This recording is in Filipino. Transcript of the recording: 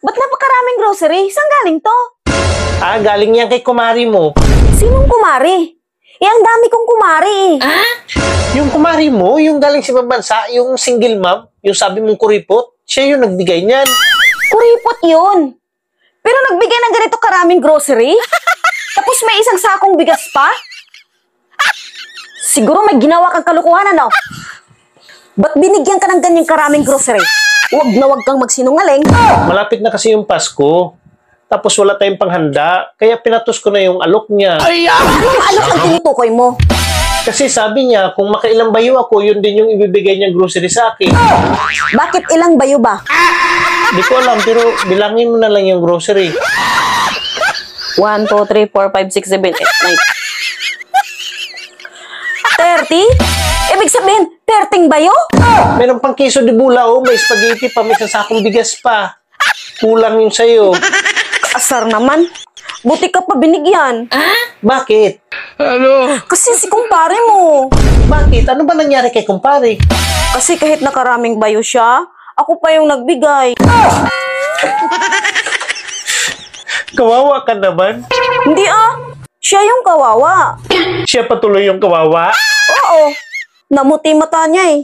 Ba't napakaraming grocery? Saan galing to? Galing yan kay kumari mo. Sinong kumari? Ang dami kong kumari Yung kumari mo, yung galing sa ibang bansa, yung single mom, yung sabi mong kuripot, siya yung nagbigay niyan. Kuripot yun. Pero nagbigay ng ganito karaming grocery? Tapos may isang sakong bigas pa? Siguro may ginawa kang kalukuhan, ano? Ba't binigyan ka ng ganyang karaming grocery? Huwag na huwag kang magsinungaling. Malapit na kasi yung Pasko. Tapos wala tayong panghanda, kaya pinatos ko na yung alok niya. Anong alok ang tinutukoy mo? Kasi sabi niya, kung makailang bayo ako, yun din yung ibibigay niyang grocery sa akin. Bakit ilang bayo ba? Di ko alam, pero bilangin mo na lang yung grocery. 1, 2, 3, 4, 5, 6, 7, 8, 9. 30? Ibig sabihin, 30 bayo? Meron pang keso de bulao, may spaghetti pa, may sasakong bigas pa. Kulang yung sa'yo. Asar naman. Buti ka pa binigyan. Bakit? Kasi si kumpare mo. Bakit? Ano ba nangyari kay kumpare? Kasi kahit nakaraming bayo siya, ako pa yung nagbigay. Kawawa ka naman. Hindi siya yung kawawa. Siya patuloy yung kawawa. Oo, namuti mata niya eh.